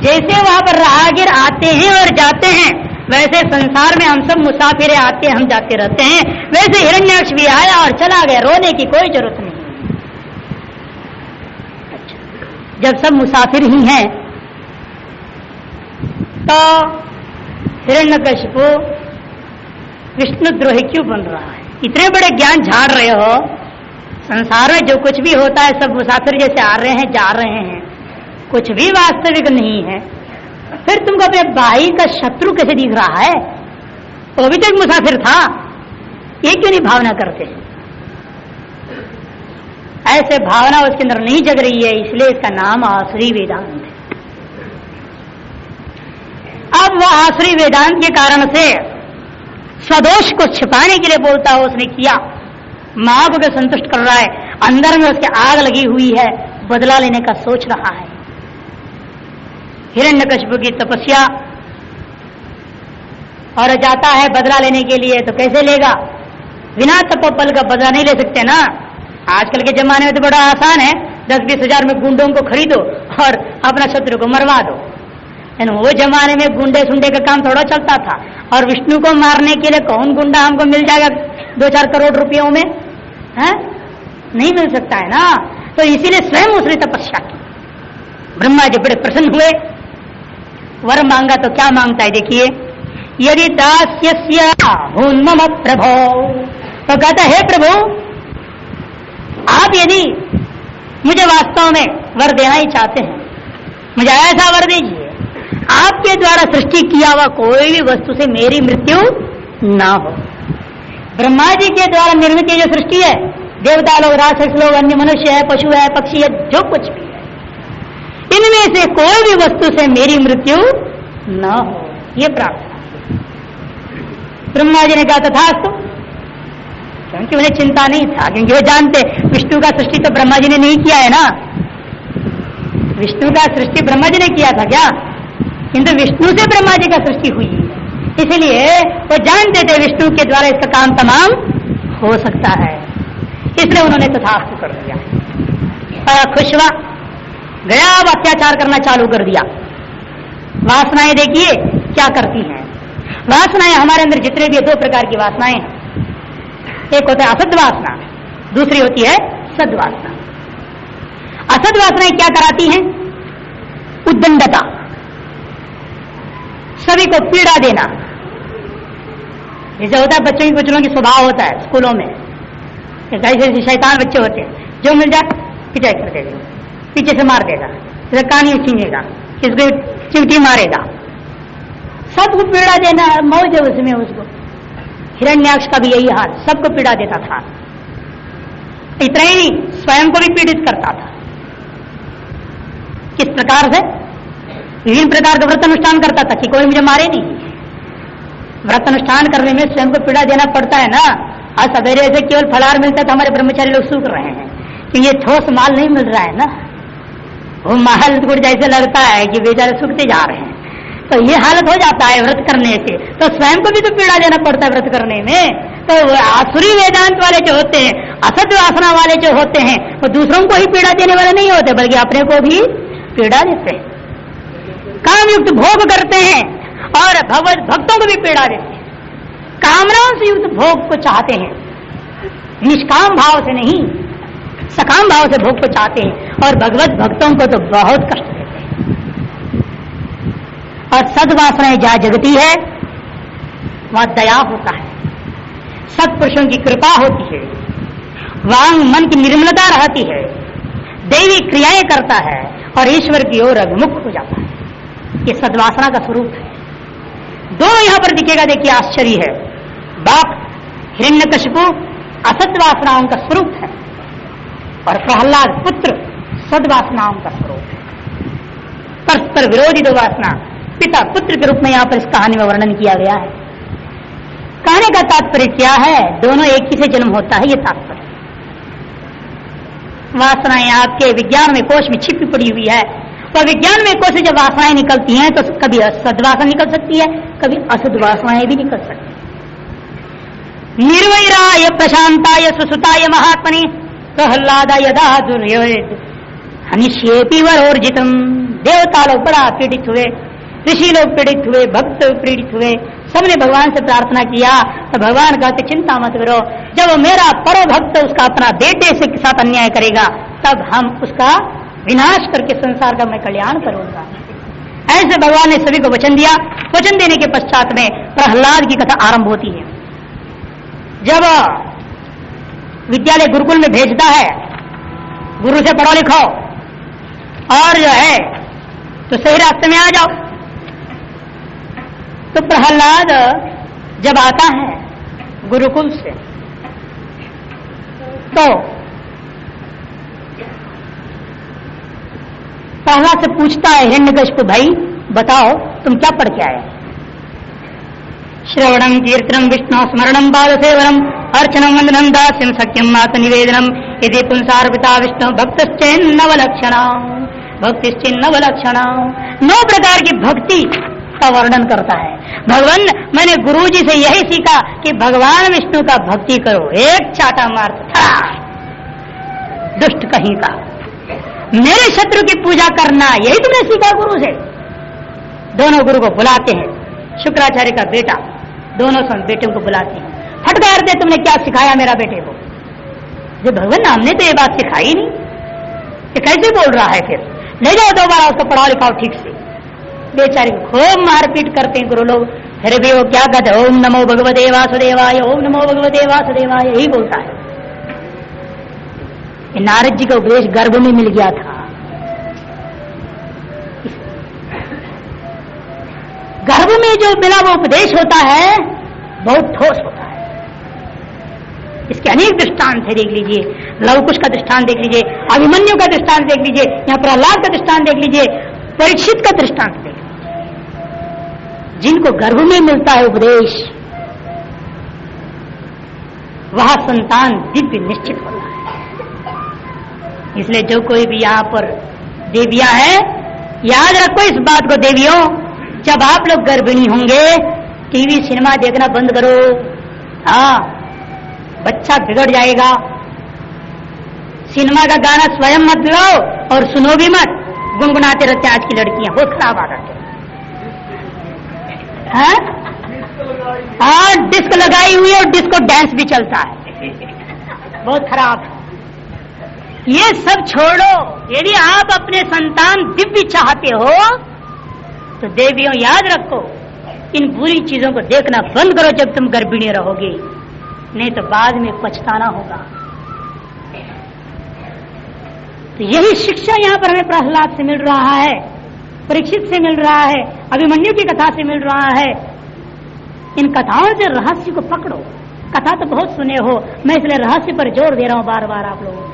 Speaker 1: जैसे वहां पर राहगीर आते हैं और जाते हैं, वैसे संसार में हम सब मुसाफिर आते हैं, हम जाते रहते हैं। वैसे हिरण्याक्ष भी आया और चला गया, रोने की कोई जरूरत नहीं। अच्छा, जब सब मुसाफिर ही हैं तो हिरण्यकशिपु विष्णुद्रोही क्यों बन रहा है? इतने बड़े ज्ञान झाड़ रहे हो, संसार में जो कुछ भी होता है सब मुसाफिर जैसे आ रहे हैं जा रहे हैं, कुछ भी वास्तविक नहीं है, फिर तुमको अपने भाई का शत्रु कैसे दिख रहा है? वो भी तो एक मुसाफिर था, ये क्यों नहीं भावना करते? ऐसे भावना उसके अंदर नहीं जग रही है, इसलिए इसका नाम आसुरी वेदांत है। अब वह आसुरी वेदांत के कारण से स्वदोष को छिपाने के लिए बोलता है, उसने किया, मां को भी संतुष्ट कर रहा है, अंदर में उसके आग लगी हुई है, बदला लेने का सोच रहा है। हिरण्यकशिपु की तपस्या और जाता है बदला लेने के लिए, तो कैसे लेगा? बिना तपोबल का बदला नहीं ले सकते ना। आजकल के जमाने में तो बड़ा आसान है, 10-20 हजार में गुंडों को खरीदो और अपना शत्रु को मरवा दो। वो जमाने में गुंडे सुंडे का काम थोड़ा चलता था, और विष्णु को मारने के लिए कौन गुंडा हमको मिल जाएगा 2-4 करोड़ रुपयों में? है नहीं मिल सकता है ना। तो इसीलिए स्वयं उसने तपस्या की। ब्रह्मा जी बड़े प्रसन्न हुए, वर मांगा तो क्या मांगता है देखिए, यदि दास्यस्य मम प्रभो, तो कहता है, हे प्रभु आप यदि मुझे वास्तव में वर देना ही चाहते हैं, मुझे ऐसा वर दीजिए, आपके द्वारा सृष्टि किया हुआ कोई भी वस्तु से मेरी मृत्यु ना हो। ब्रह्मा जी के द्वारा निर्मित जो सृष्टि है, देवता लोग, राक्षस लोग, अन्य मनुष्य है, पशु है, पक्षी है, जो कुछ भी है, इनमें से कोई भी वस्तु से मेरी मृत्यु न हो, ये प्रार्थना। ब्रह्मा जी ने कहा तथास्तु, क्योंकि उन्हें चिंता नहीं था, क्योंकि वो जानते विष्णु का सृष्टि तो ब्रह्मा जी ने नहीं किया है ना। विष्णु का सृष्टि ब्रह्मा जी ने किया था क्या? किंतु विष्णु से ब्रह्मा जी का सृष्टि हुई, इसलिए वो जानते थे विष्णु के द्वारा इसका काम तमाम हो सकता है, इसलिए उन्होंने तथास्तु कर दिया। बड़ा खुश हुआ, गया अब अत्याचार करना चालू कर दिया। वासनाएं देखिए क्या करती हैं। वासनाएं हमारे अंदर जितने भी 2 प्रकार की वासनाएं हैं, एक होता है असद वासना, दूसरी होती है सद वासना। असद वासनाएं क्या कराती हैं? उद्दंडता, सभी को पीड़ा देना। जैसे होता है बच्चों की, कुछ लोगों की स्वभाव होता है स्कूलों में, ऐसे शैतान बच्चे होते हैं, जो मिल जाए पिटाई कर देगा, पीछे से मार देगा, जैसे कानी छीनेगा, किसको चिमटी मारेगा, सबको पीड़ा देना मौज है उसमें उसको। हिरण्याक्ष का भी यही हाल, सबको पीड़ा देता था। इतना ही नहीं, स्वयं को भी पीड़ित करता था। किस प्रकार से? विभिन्न प्रकार का व्रत अनुष्ठान करता था कि कोई मुझे मारे नहीं। व्रत अनुष्ठान करने में स्वयं को पीड़ा देना पड़ता है ना। आज सवेरे से केवल फलाहार मिलता है तो हमारे ब्रह्मचारी लोग सूख रहे हैं कि ये ठोस माल नहीं मिल रहा है ना। वो महल कुछ जैसे लगता है कि बेचारे सूखते जा रहे हैं। तो ये हालत हो जाता है व्रत करने से, तो स्वयं को भी तो पीड़ा देना पड़ता है व्रत करने में। तो आसुरी वेदांत वाले जो होते हैं, असत वासना वाले जो होते हैं, वो दूसरों को ही पीड़ा देने वाले नहीं होते बल्कि अपने को भी पीड़ा देते हैं। कामयुक्त भोग करते हैं और भगवत भक्तों को भी पीड़ा देते हैं। कामनाओं से युक्त भोग को चाहते हैं, निष्काम भाव से नहीं, सकाम भाव से भोग को चाहते हैं और भगवत भक्तों को तो बहुत कष्ट देते हैं। और सद्वासनाएं जहां जगती है वहां दया होता है, सत्पुरुषों की कृपा होती है, वांग मन की निर्मलता रहती है, दैवी क्रियाएं करता है और ईश्वर की ओर अभिमुख हो जाता है। ये सद्वासना का स्वरूप है। दोनों यहां पर दिखेगा, देखिए आश्चर्य है। बाप हिरण्यकशिपु असद्वासनाओं का स्वरूप है और प्रहलाद पुत्र सद्वासनाओं का स्वरूप है। परस्पर विरोधी दो वासना पिता पुत्र के रूप में यहां पर इस कहानी में वर्णन किया गया है। कहने का तात्पर्य क्या है? दोनों एक ही से जन्म होता है, ये तात्पर्य। वासनाएं आपके विज्ञान में कोश में छिपी पड़ी हुई है, और विज्ञान में कोश से जब वासनाएं निकलती हैं तो कभी सद्वासना निकल सकती है, कभी असद्वासनाएं भी निकल सकती है। निर्वैराय प्रशांताय सुसुताय महात्मने प्रहलादाय दादुर्योद हनिष्येपि वरोर्जितम। देवता लोग बड़ा पीड़ित हुए, ऋषि लोग पीड़ित हुए, भक्त पीड़ित हुए, सबने भगवान से प्रार्थना किया तो भगवान कहते चिंता मत करो, जब मेरा परम भक्त उसका अपना बेटे से साथ अन्याय करेगा तब हम उसका विनाश करके संसार का मैं कल्याण करूंगा। ऐसे भगवान ने सभी को वचन दिया। वचन देने के पश्चात में प्रहलाद की कथा आरंभ होती है। जब विद्यालय गुरुकुल में भेजता है, गुरु से पढ़ो लिखो और जो है तो सही रास्ते में आ जाओ, तो प्रहलाद जब आता है गुरुकुल से तो प्रहलाद से पूछता है हिरण्यकशिपु, भाई बताओ तुम क्या पढ़ के आए? श्रवणम कीर्तनम विष्णु स्मरणम पाद सेवनम अर्चनम वंदनम दास्यम सख्यम मात निवेदनम यदि पुंसार्पिता विष्णु भक्तश्चैन्नव लक्षणा भक्तिश्चिन्नव लक्षणा। 9 प्रकार की भक्ति का वर्णन करता है। भगवान मैंने गुरुजी से यही सीखा कि भगवान विष्णु का भक्ति करो, एक चाटा मार था दुष्ट कहीं का, मेरे शत्रु की पूजा करना, यही तुमने सीखा गुरु से। दोनों गुरु को बुलाते हैं, शुक्राचार्य का बेटा, दोनों बेटे को बुलाते हैं, फटकारते तुमने क्या सिखाया मेरा बेटे को? जो भगवान हमने तो ये बात सिखाई नहीं, ये कैसे बोल रहा है? फिर ले जाओ दोबारा उसको पढ़ाओ लिखाओ ठीक से। बेचारे खूब मारपीट करते हैं गुरु लोग, फिर भी वो क्या कहते? ओम नमो भगवते वासुदेवाय, ओम नमो भगवते वासुदेवाय, यही बोलता है। नारद जी का उपदेश गर्भ में मिल गया था। गर्भ में जो मिला वो उपदेश होता है बहुत ठोस होता है। इसके अनेक दृष्टांत है, देख लीजिए। लवकुश का दृष्टांत देख लीजिए, अभिमन्यु का दृष्टांत देख लीजिए, यहाँ प्रहलाद का दृष्टांत देख लीजिए, परीक्षित का दृष्टांत देख लीजिए। जिनको गर्भ में मिलता है उपदेश वह संतान दिव्य निश्चित होता है। इसलिए जो कोई भी यहाँ पर देवियां हैं, याद रखो इस बात को देवियों, जब आप लोग गर्भिणी होंगे टीवी सिनेमा देखना बंद करो। हाँ, बच्चा बिगड़ जाएगा। सिनेमा का गाना स्वयं मत लगाओ और सुनो भी मत, गुनगुनाते रहते हैं आज की लड़कियां, बहुत खराब आदत है। हाँ, डिस्क लगाई हुई है और डिस्को डांस भी चलता है, बहुत खराब है। ये सब छोड़ो। यदि आप अपने संतान दिव्य चाहते हो तो देवियों याद रखो, इन बुरी चीजों को देखना बंद करो जब तुम गर्भिणी रहोगे, नहीं तो बाद में पछताना होगा। तो यही शिक्षा यहाँ पर हमें प्रहलाद से मिल रहा है, परीक्षित से मिल रहा है, अभिमन्यु की कथा से मिल रहा है। इन कथाओं से रहस्य को पकड़ो। कथा तो बहुत सुने हो, मैं इसलिए रहस्य पर जोर दे रहा हूं बार बार आप लोगों को।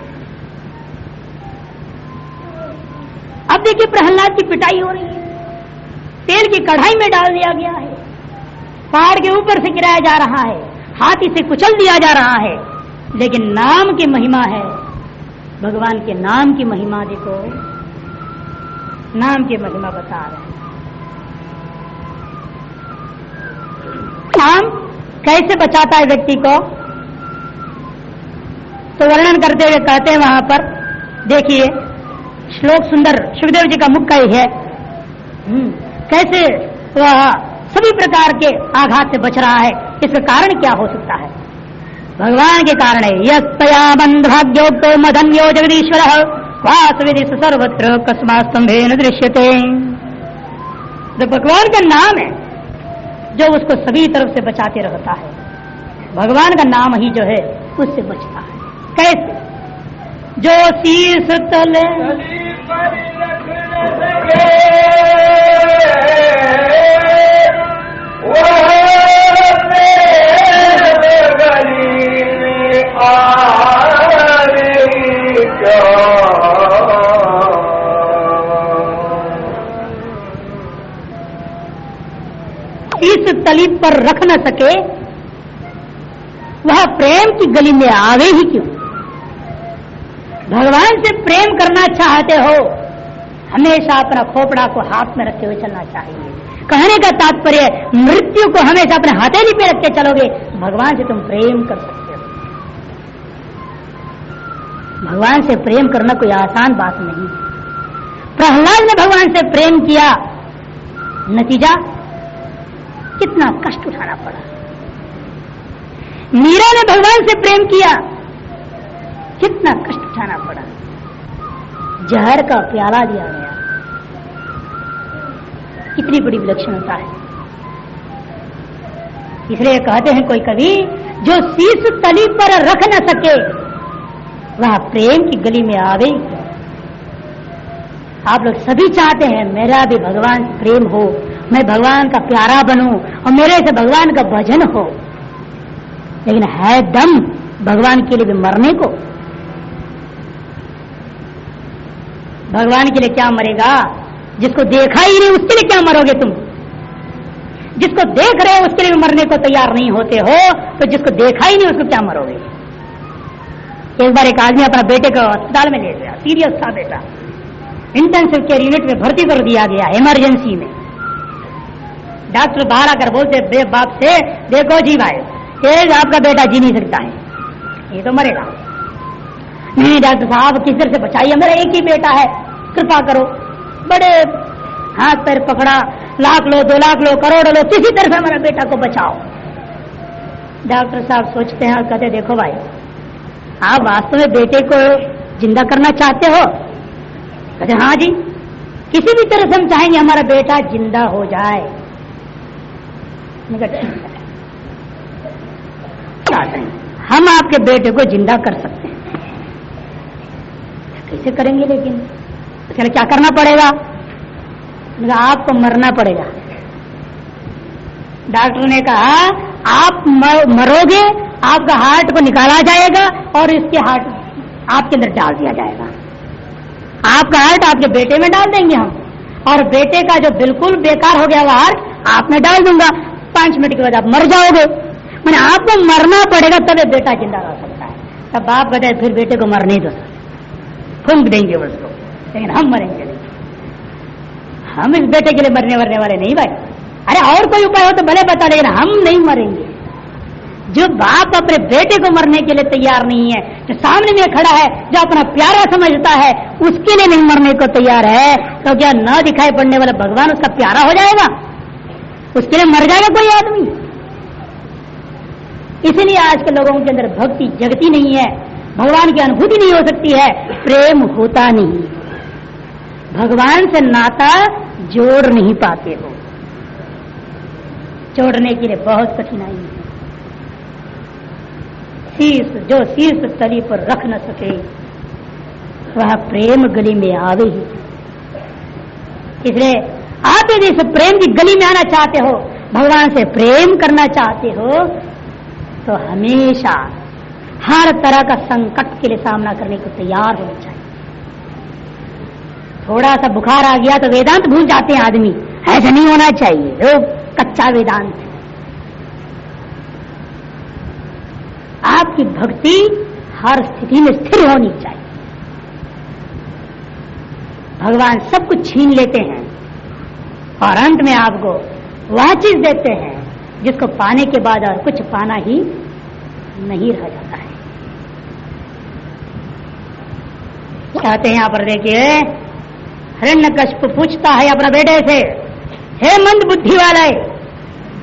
Speaker 1: अब देखिए प्रहलाद की पिटाई हो रही है, तेल की कढ़ाई में डाल दिया गया है, पहाड़ के ऊपर से गिराया जा रहा है, हाथी से कुचल दिया जा रहा है, लेकिन नाम की महिमा है, भगवान के नाम की महिमा देखो, नाम की महिमा बता रहे हैं। नाम कैसे बचाता है व्यक्ति को, तो वर्णन करते हुए कहते हैं वहां पर, देखिए श्लोक सुंदर, सुखदेव जी का मुख का ही है, कैसे वह सभी प्रकार के आघात से बच रहा है, इसका कारण क्या हो सकता है, भगवान के कारण है। यस्तया बंधभाग्योक्तो मदन्यो जगदीश्वर वासविधि सर्वत्र कस्मास्तंभेन दृश्यते। तो भगवान का नाम है जो उसको सभी तरफ से बचाते रहता है, भगवान का नाम ही जो है उससे बचता है। कैसे? जो शीर्ष तले इस तली पर रख न सके, वह प्रेम की गली में आवे ही क्यों। भगवान से प्रेम करना चाहते हो, हमेशा अपना खोपड़ा को हाथ में रखे हुए चलना चाहिए। कहने का तात्पर्य, मृत्यु को हमेशा अपने हथेली पे रख के चलोगे, भगवान से तुम प्रेम कर सकते हो। भगवान से प्रेम करना कोई आसान बात नहीं। प्रहलाद ने भगवान से प्रेम किया, नतीजा कितना कष्ट उठाना पड़ा। मीरा ने भगवान से प्रेम किया, कितना कष्ट उठाना पड़ा, जहर का प्याला दिया गया, कितनी बड़ी विलक्षणता है। इसलिए कहते हैं कोई कवि, जो शीश तली पर रख न सके, वह प्रेम की गली में आवे। आप लोग सभी चाहते हैं मेरा भी भगवान प्रेम हो, मैं भगवान का प्यारा बनूं और मेरे से भगवान का भजन हो, लेकिन है दम भगवान के लिए भी मरने को। भगवान के लिए क्या मरेगा? जिसको देखा ही नहीं उसके लिए क्या मरोगे तुम? जिसको देख रहे हो उसके लिए भी मरने को तैयार नहीं होते हो, तो जिसको देखा ही नहीं उसको क्या मरोगे? एक बार एक आदमी अपना बेटे को अस्पताल में ले गया, सीरियस था बेटा, इंटेंसिव केयर यूनिट में भर्ती कर दिया गया इमरजेंसी में। डॉक्टर बाहर आकर बोलते बाप से, देखो जी भाई, ये आपका बेटा जी नहीं सकता है, ये तो मरेगा। नहीं डॉक्टर साहब, किस तरह से बचाइए, मेरा एक ही बेटा है, कृपा करो। बड़े हाथ पैर पकड़ा, लाख लो, 2 लाख लो, करोड़ लो, किसी तरह से हमारा बेटा को बचाओ। डॉक्टर साहब सोचते हैं और कहते, देखो भाई, आप वास्तव में बेटे को जिंदा करना चाहते हो? कहते हाँ जी, किसी भी तरह से हम चाहेंगे हमारा बेटा जिंदा हो जाए। हम आपके बेटे को जिंदा कर सकते हैं। कैसे करेंगे? लेकिन चलो क्या करना पड़ेगा? आपको मरना पड़ेगा। डॉक्टर ने कहा आप मरोगे, आपका हार्ट को निकाला जाएगा और इसके हार्ट आपके अंदर डाल दिया जाएगा। आपका हार्ट आपके बेटे में डाल देंगे हम, और बेटे का जो बिल्कुल बेकार हो गया वो हार्ट आप में डाल दूंगा। 5 मिनट के बाद आप मर जाओगे। मैंने आपको मरना पड़ेगा तब बेटा जिंदा रह सकता है। तब बाप कहते हैं फिर बेटे को मरने दो, फूंक देंगे उसको, लेकिन हम मरेंगे नहीं। हम इस बेटे के लिए मरने वाले नहीं भाई। अरे और कोई उपाय हो तो भले बता, लेकिन हम नहीं मरेंगे। जो बाप अपने बेटे को मरने के लिए तैयार नहीं है, जो सामने में खड़ा है, जो अपना प्यारा समझता है, उसके लिए नहीं मरने को तैयार है, तो क्या न दिखाई पड़ने वाला भगवान उसका प्यारा हो जाएगा? उसके लिए मर जाएगा कोई आदमी? इसीलिए आज के लोगों के अंदर भक्ति जगती नहीं है, भगवान की अनुभूति नहीं हो सकती है, प्रेम होता नहीं, भगवान से नाता जोड़ नहीं पाते हो। जोड़ने के लिए बहुत कठिनाई है। जो शीर्ष तली पर रख न सके, वह प्रेम गली में आवे ही। इसलिए आप यदि इस प्रेम की गली में आना चाहते हो, भगवान से प्रेम करना चाहते हो, तो हमेशा हर तरह का संकट के लिए सामना करने को तैयार होना चाहिए। थोड़ा सा बुखार आ गया तो वेदांत भूल जाते हैं आदमी। ऐसा नहीं होना चाहिए, वो कच्चा वेदांत है। आपकी भक्ति हर स्थिति में स्थिर होनी चाहिए। भगवान सब कुछ छीन लेते हैं और अंत में आपको वह चीज देते हैं जिसको पाने के बाद और कुछ पाना ही नहीं रह जाता है। कहते हैं यहां पर देखिए, हिरण्यकश्यप पूछता है अपने बेटे से, हे मंद बुद्धि वाले,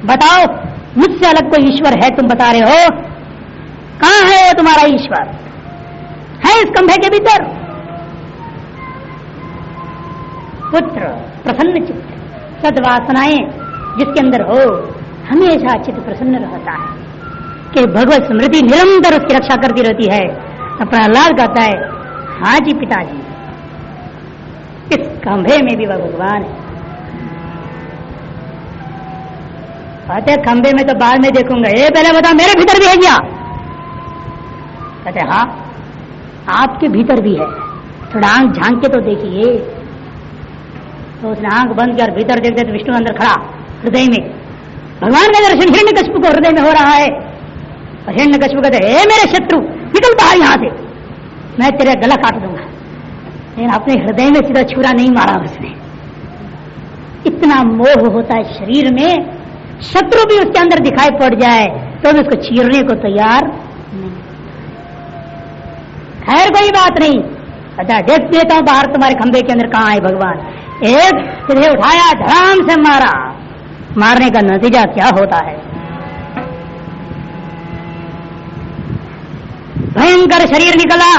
Speaker 1: बताओ मुझसे अलग कोई ईश्वर है? तुम बता रहे हो, कहां है वो तुम्हारा ईश्वर? है इस खंभे के भीतर? पुत्र प्रसन्न चित्त, सद्वासनाएं जिसके अंदर हो हमेशा चित्त प्रसन्न रहता है कि भगवत स्मृति निरंतर उसकी रक्षा करती रहती है। प्रहलाद कहता है, हाँ जी पिताजी, इस खंभे में भी वह भगवान है। कहते खंभे में तो बाद में देखूंगा, ये पहले बता मेरे भीतर भी है क्या? कहते हाँ आपके भीतर भी है, थोड़ा आंख झांक के तो देखिए। तो उसने आंख बंद किया और भीतर देखते तो विष्णु अंदर खड़ा हृदय में। भगवान का दर्शन हिरण्यकश्यप को हृदय में हो रहा है। और हिरण्यकश्यप कहते हे मेरे शत्रु, निकल बाहर यहां से, मैं तेरा गला काट दूंगा। लेकिन अपने हृदय में सीधा छुरा नहीं मारा उसने। इतना मोह होता है शरीर में, शत्रु भी उसके अंदर दिखाई पड़ जाए तो भी उसको चीरने को तैयार नहीं। खैर कोई बात नहीं, अच्छा देख देता हूं बाहर तुम्हारे खंभे के अंदर कहां है भगवान। एक तुझे उठाया, धड़ाम से मारा, मारने का नतीजा क्या होता है? भयंकर शरीर निकला।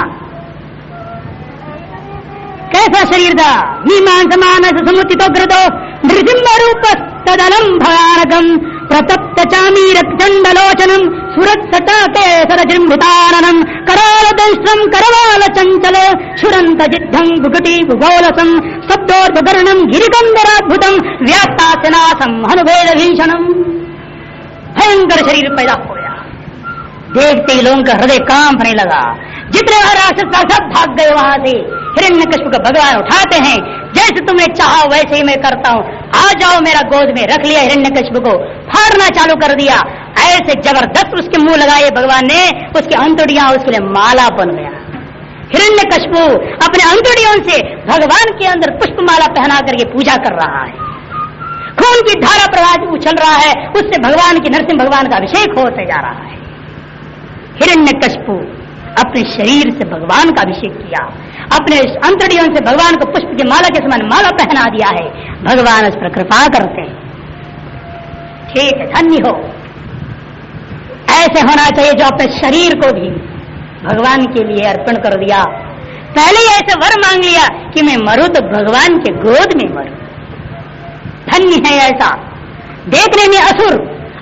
Speaker 1: कैसा शरीर था? मीमांस मानस समुचितो कृतो नृसिंह रूप तदलम भयानकम प्रतप्त चामीर चंडलोचनम सुरत सटाके सरजृंभिताननम कराल दंष्ट्रम करवाल चंचल शुरंत जिद्धं भुगटी भूगोलसम शब्दोर्भगर्णम गिरिगंधराद्भुतम व्याप्तासनासम हनुभेद भीषणम। भयंकर शरीर पैदा हो गया। देखते ही लोगों का हृदय कांपने लगा। जितने राक्षस सब भाग गए वहां से। हिरण्यकश्यप को भगवान उठाते हैं, जैसे तुमने चाहा वैसे ही मैं करता हूं, आ जाओ मेरा गोद में। रख लिया हिरण्यकश्यप को, फाड़ना चालू कर दिया। ऐसे जबरदस्त उसके मुंह लगाए भगवान ने, उसकी अंतड़ियां उसके लिए माला बन गया। हिरण्यकश्यप अपने अंतड़ियों से भगवान के अंदर पुष्पमाला पहना करके पूजा कर रहा है। खून की धारा प्रवाह उछल रहा है, उससे भगवान की नरसिंह भगवान का अभिषेक होते जा रहा है। हिरण्यकश्यप अपने शरीर से भगवान का अभिषेक किया, अपने अंतड़ियों से भगवान को पुष्प की माला के समान माला पहना दिया है। भगवान उस पर कृपा करते हैं। ठीक है, धन्य हो। ऐसे होना चाहिए जो अपने शरीर को भी भगवान के लिए अर्पण कर दिया। पहले ही ऐसे वर मांग लिया कि मैं मरूं तो भगवान के गोद में मरूं। धन्य है ऐसा। देखने में असुर,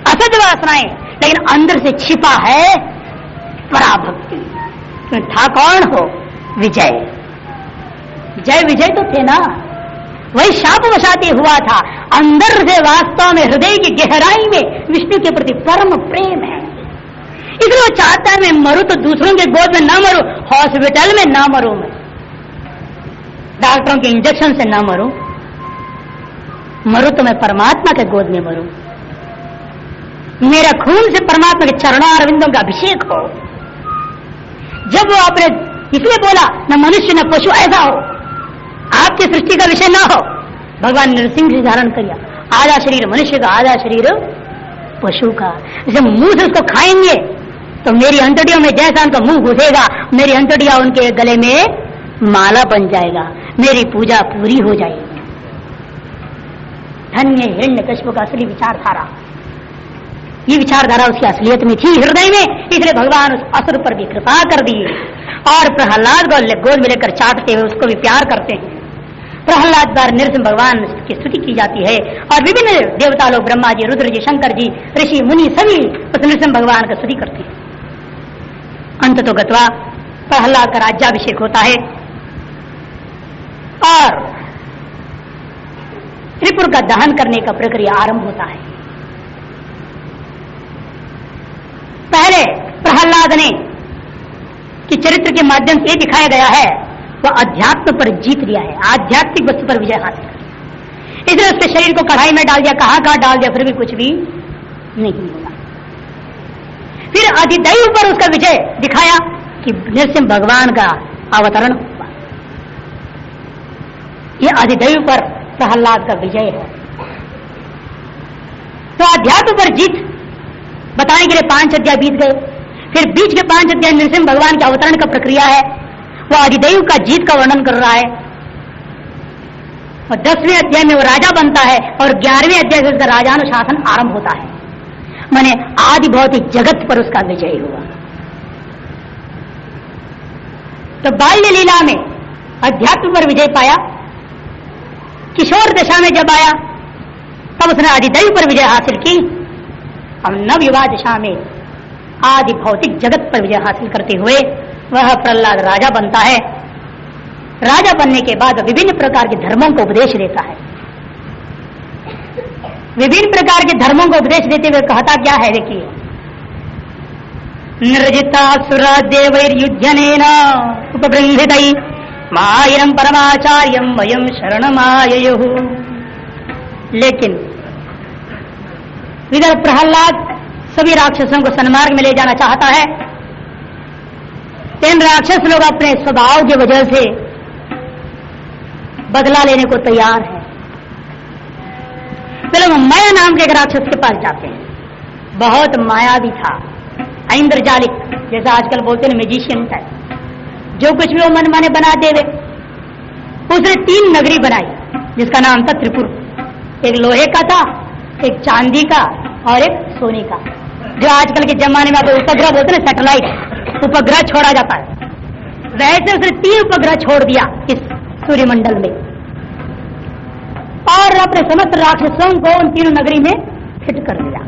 Speaker 1: असज वासनाएं, लेकिन अंदर से छिपा है पराभक्ति। था कौन हो? विजय। जय विजय तो थे ना, वही शाप वशाती हुआ था। अंदर से वास्तव में हृदय की गहराई में विष्णु के प्रति परम प्रेम है। इसलिए वो चाहता है मैं मरूं तो दूसरों के गोद में ना मरूं, हॉस्पिटल में ना मरूं, मैं डॉक्टरों के इंजेक्शन से ना मरूं, मरूं तो मैं परमात्मा के गोद में मरूं। मेरा खून से परमात्मा के चरणों अरविंदों का अभिषेक हो। जब वो अपने इसलिए बोला न मनुष्य न पशु ऐसा हो, आपकी सृष्टि का विषय ना हो। भगवान नरसिंह से धारण किया, आधा शरीर मनुष्य का, आधा शरीर पशु का। जब मुंह से उसको खाएंगे तो मेरी अंतड़ियों में जैसा उनका मुंह घुसेगा, मेरी अंतड़ियां उनके गले में माला बन जाएगा, मेरी पूजा पूरी हो जाएगी। धन्य हिरण्यकश्यप का असली विचारधारा। ये विचारधारा उसकी असलियत में थी हृदय में, इसलिए भगवान उस असुर पर भी कृपा कर दिए और प्रहलाद को गोद में लेकर चाटते हुए उसको भी प्यार करते हैं। प्रहलाद द्वारा नरसिंह भगवान की स्तुति की जाती है और विभिन्न देवता लोग, ब्रह्मा जी, रुद्र जी, शंकर जी, ऋषि मुनि सभी उस नरसिंह भगवान की स्तुति करते हैं। अंत तो गत्वा प्रहलाद का राज्याभिषेक होता है और त्रिपुर का दहन करने का प्रक्रिया आरंभ होता है। पहले प्रहलाद ने कि चरित्र के माध्यम से दिखाया गया है वह अध्यात्म पर जीत लिया है, आध्यात्मिक वस्तु पर विजय हासिल कर। इसलिए उसके शरीर को कढ़ाई में डाल दिया, कहाँ डाल दिया, फिर भी कुछ भी नहीं हुआ। फिर अधिदैव पर उसका विजय दिखाया कि नरसिंह भगवान का अवतरण हुआ। यह अधिदैव पर प्रहलाद का विजय है। तो अध्यात्म पर जीत बताने के लिए 5 अध्याय बीत गए। फिर बीच के 5 अध्याय नरसिंह भगवान के अवतरण का प्रक्रिया है, वह अधिदैव का जीत का वर्णन कर रहा है। और 10वें अध्याय में वो राजा बनता है और 11वें अध्याय से उसका राजानुशासन आरंभ होता है, माने आदि भौतिक जगत पर उसका विजय हुआ। तो बाल्य लीला में अध्यात्म पर विजय पाया, किशोर दशा में जब आया तब उसने अधिदैव पर विजय हासिल की। अब नवयुवा दशा में आदि भौतिक जगत पर विजय हासिल करते हुए वह प्रहलाद राजा बनता है। राजा बनने के बाद विभिन्न प्रकार के धर्मों को उपदेश देता है। विभिन्न प्रकार के धर्मों को उपदेश देते हुए कहता क्या है, देखिए, निर्जिता सुरा देवैर्युध्यनेन उपबृंहितै मायरम परमाचार्यम वयम शरणमाययुः। लेकिन इधर प्रहलाद सभी राक्षसों को सन्मार्ग में ले जाना चाहता है। इन राक्षस लोग अपने स्वभाव की वजह से बदला लेने को तैयार है। वे लोग माया नाम के एक राक्षस के पास जाते हैं, बहुत मायावी था, इंद्रजालिक, जैसा आजकल बोलते हैं मैजिशियन टाइप, जो कुछ भी वो मन माने बना देवे। उसने 3 नगरी बनाई जिसका नाम था त्रिपुर। एक लोहे का था, एक चांदी का और एक सोने का। जो आजकल के जमाने में आप उपग्रह बोलते हैं, सैटेलाइट उपग्रह छोड़ा जाता है, वैसे उसने 3 उपग्रह छोड़ दिया इस सूर्यमंडल में और अपने समस्त राक्षसों को उन 3 नगरी में फिट कर दिया।